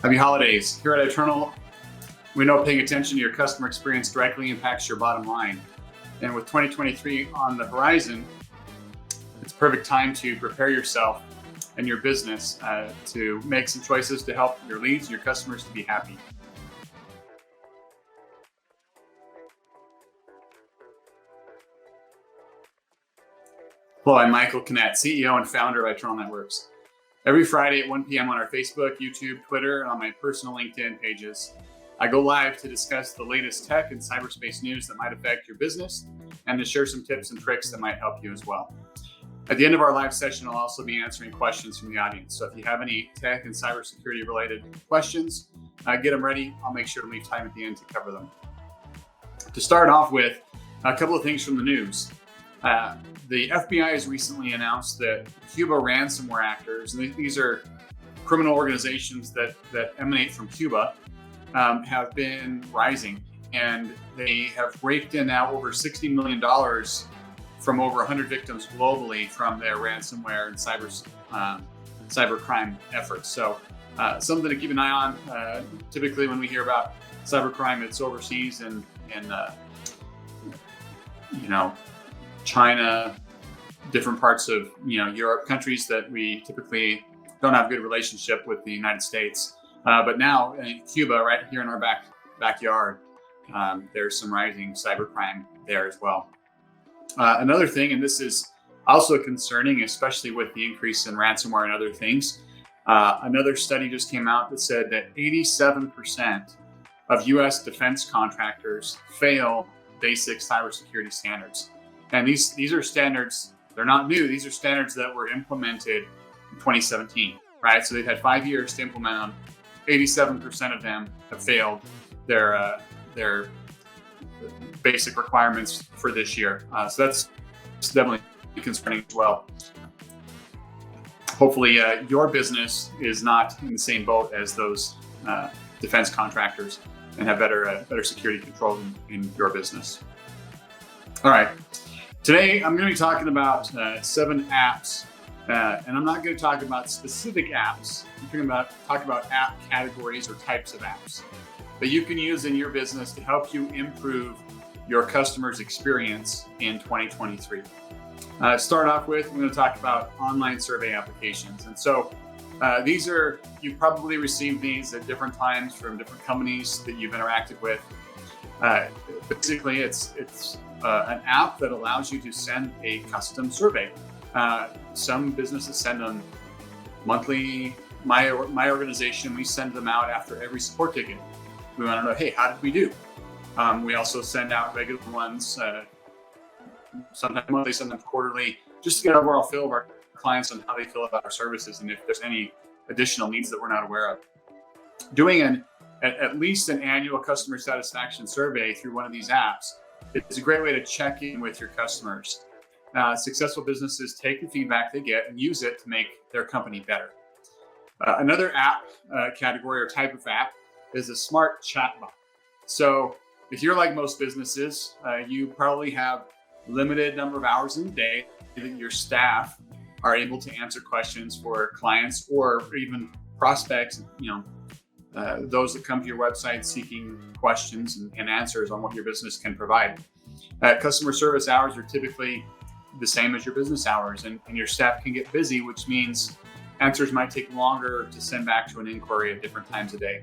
Happy holidays. Here at Eternal, we know paying attention to your customer experience directly impacts your bottom line. And with 2023 on the horizon, it's a perfect time to prepare yourself and your business to make some choices to help your leads, your customers to be happy. Hello, I'm Michael Kinnett, CEO and founder of Eternal Networks. Every Friday at 1 p.m. on our Facebook, YouTube, Twitter, and on my personal LinkedIn pages, I go live to discuss the latest tech and cyberspace news that might affect your business and to share some tips and tricks that might help you as well. At the end of our live session, I'll also be answering questions from the audience. So if you have any tech and cybersecurity related questions, get them ready. I'll make sure to leave time at the end to cover them. To start off with, a couple of things from the news. The FBI has recently announced that Cuba ransomware actors, and these are criminal organizations that emanate from Cuba, have been rising, and they have raked in now over $60 million from over 100 victims globally from their ransomware and cybercrime efforts. So something to keep an eye on. Typically when we hear about cybercrime, it's overseas and China, different parts of Europe, countries that we typically don't have a good relationship with the United States. But now in Cuba, right here in our backyard, there's some rising cybercrime there as well. Another thing, and this is also concerning, especially with the increase in ransomware and other things, another study just came out that said that 87% of U.S. defense contractors fail basic cybersecurity standards. And these are standards, they're not new. These are standards that were implemented in 2017, right? So they've had 5 years to implement them. 87% of them have failed their basic requirements for this year. So that's definitely concerning as well. Hopefully your business is not in the same boat as those defense contractors and have better security controls in your business. All right. Today, I'm going to be talking about 7 apps, and I'm not going to talk about specific apps. I'm going to talk about app categories or types of apps that you can use in your business to help you improve your customers' experience in 2023. Start off with, I'm going to talk about online survey applications. And so these are, you've probably received these at different times from different companies that you've interacted with. Basically, it's an app that allows you to send a custom survey. Some businesses send them monthly. My organization, we send them out after every support ticket. We want to know, hey, how did we do? We also send out regular ones. Sometimes monthly, sometimes quarterly, just to get an overall feel of our clients on how they feel about our services and if there's any additional needs that we're not aware of. Doing at least an annual customer satisfaction survey through one of these apps is a great way to check in with your customers. Successful businesses take the feedback they get and use it to make their company better. Another app category or type of app is a smart chatbot. So if you're like most businesses, you probably have limited number of hours in the day that your staff are able to answer questions for clients or even prospects, those that come to your website seeking questions and answers on what your business can provide. Customer service hours are typically the same as your business hours, and your staff can get busy, which means answers might take longer to send back to an inquiry at different times of day.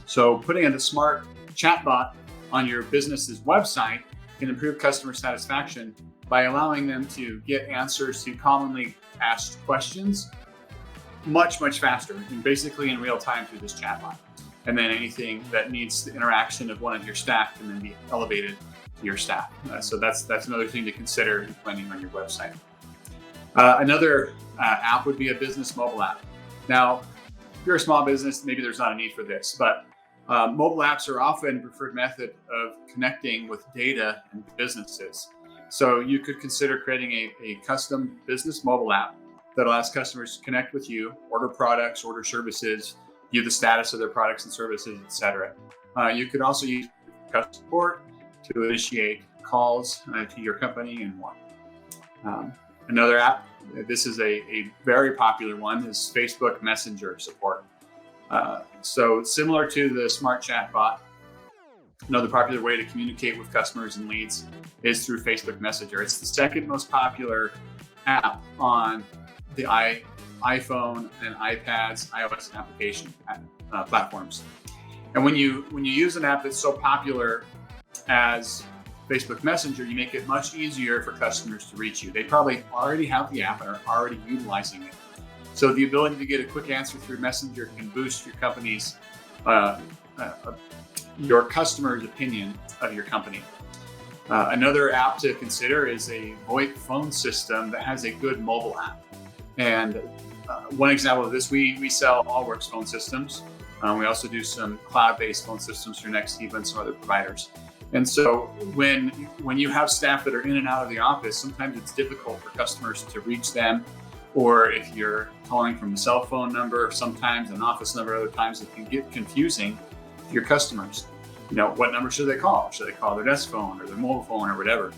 So putting in a smart chatbot on your business's website can improve customer satisfaction by allowing them to get answers to commonly asked questions much faster and basically in real time through this chatbot. And then anything that needs the interaction of one of your staff can then be elevated to your staff. So that's another thing to consider implementing on your website. Another app would be a business mobile app. Now, if you're a small business, maybe there's not a need for this, but mobile apps are often a preferred method of connecting with data and businesses. So you could consider creating a custom business mobile app that allows customers to connect with you, order products, order services, view the status of their products and services, etc. You could also use customer support to initiate calls to your company and more. Another app, this is a very popular one, is Facebook Messenger support. So similar to the smart chatbot, another popular way to communicate with customers and leads is through Facebook Messenger. It's the second most popular app on the iPhone and iPads, iOS application platforms. And when you use an app that's so popular as Facebook Messenger, you make it much easier for customers to reach you. They probably already have the app and are already utilizing it. So the ability to get a quick answer through Messenger can boost your company's, your customer's opinion of your company. Another app to consider is a VoIP phone system that has a good mobile app. And one example of this, we sell Allworks phone systems. We also do some cloud-based phone systems for Nextiva and some other providers. And so when you have staff that are in and out of the office, sometimes it's difficult for customers to reach them. Or if you're calling from a cell phone number, sometimes an office number, other times it can get confusing to your customers. What number should they call? Should they call their desk phone or their mobile phone or whatever?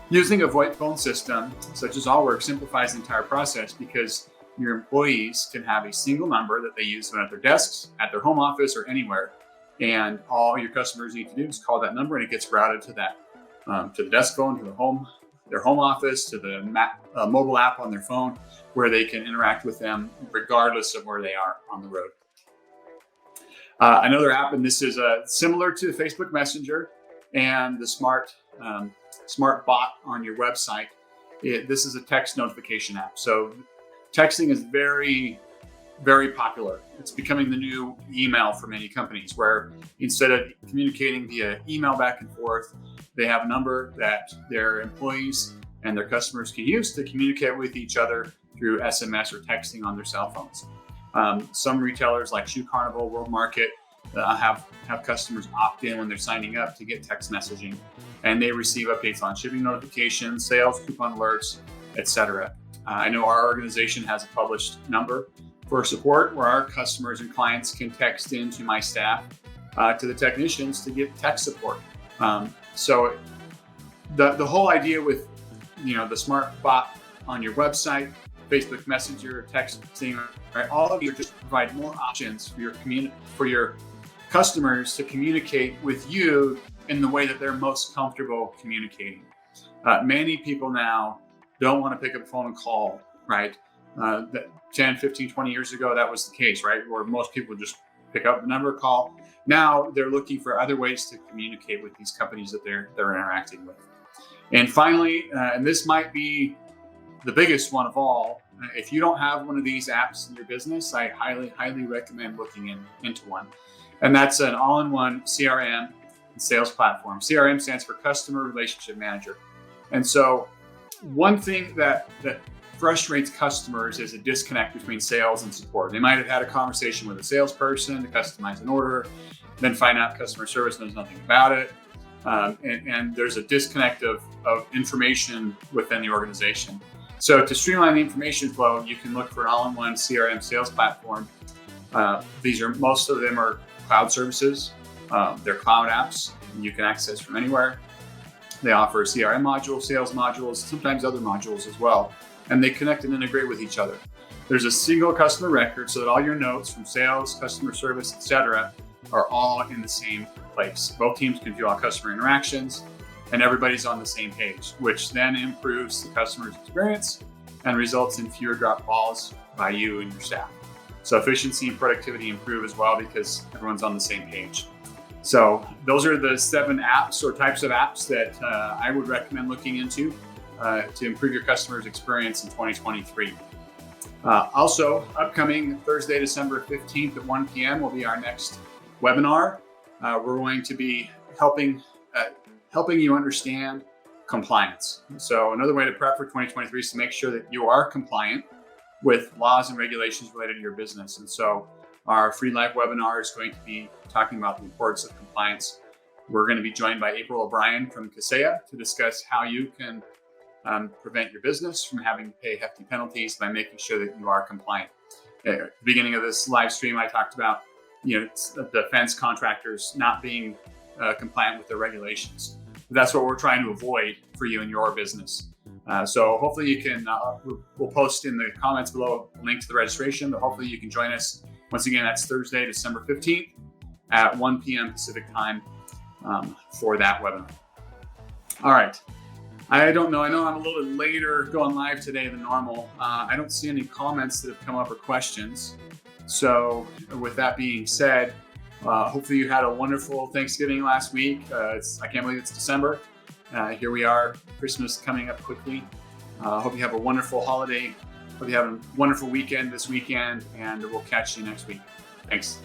Using a VoIP phone system, such as Allworks, simplifies the entire process because your employees can have a single number that they use when at their desks, at their home office, or anywhere. And all your customers need to do is call that number, and it gets routed to that, to the desk phone, to their home office, to the mobile app on their phone, where they can interact with them regardless of where they are on the road. Another app, and this is similar to Facebook Messenger and the smart bot on your website. This is a text notification app. So texting is very, very popular. It's becoming the new email for many companies, where instead of communicating via email back and forth, they have a number that their employees and their customers can use to communicate with each other through SMS or texting on their cell phones. Some retailers like Shoe Carnival, World Market have customers opt in when they're signing up to get text messaging, and they receive updates on shipping notifications, sales, coupon alerts, etc. I know our organization has a published number for support where our customers and clients can text into my staff to the technicians to get tech support. So the whole idea with the smart bot on your website, Facebook Messenger, texting, right? All of you just provide more options for your customers to communicate with you in the way that they're most comfortable communicating. Many people now don't want to pick up the phone and call, right? 10, 15, 20 years ago, that was the case, right? Where most people just pick up the number, call. Now they're looking for other ways to communicate with these companies that they're interacting with. And finally, and this might be the biggest one of all, if you don't have one of these apps in your business, I highly, highly recommend looking into one. And that's an all-in-one CRM and sales platform. CRM stands for Customer Relationship Manager. And so one thing that frustrates customers is a disconnect between sales and support. They might have had a conversation with a salesperson to customize an order, then find out customer service knows nothing about it. And there's a disconnect of information within the organization. So to streamline the information flow, you can look for an all-in-one CRM sales platform. Most of them are cloud services. They're cloud apps you can access from anywhere. They offer CRM modules, sales modules, sometimes other modules as well. And they connect and integrate with each other. There's a single customer record so that all your notes from sales, customer service, etc., are all in the same place. Both teams can view all customer interactions, and everybody's on the same page, which then improves the customer's experience and results in fewer drop balls by you and your staff. So efficiency and productivity improve as well because everyone's on the same page. So those are the 7 apps or types of apps that I would recommend looking into to improve your customer's experience in 2023. Also, upcoming Thursday, December 15th at 1 p.m. will be our next webinar. We're going to be helping you understand compliance. So another way to prep for 2023 is to make sure that you are compliant with laws and regulations related to your business. And so our free live webinar is going to be talking about the importance of compliance. We're going to be joined by April O'Brien from Kaseya to discuss how you can prevent your business from having to pay hefty penalties by making sure that you are compliant. At the beginning of this live stream, I talked about defense contractors not being compliant with their regulations. That's what we're trying to avoid for you and your business. So hopefully you can, we'll post in the comments below a link to the registration, but hopefully you can join us Once again, that's Thursday, December 15th at 1 p.m. Pacific time for that webinar. All right. I don't know. I know I'm a little bit later going live today than normal. I don't see any comments that have come up or questions. So with that being said, hopefully you had a wonderful Thanksgiving last week. I can't believe it's December. Here we are, Christmas coming up quickly. Hope you have a wonderful holiday. Hope you have a wonderful weekend this weekend, and we'll catch you next week. Thanks.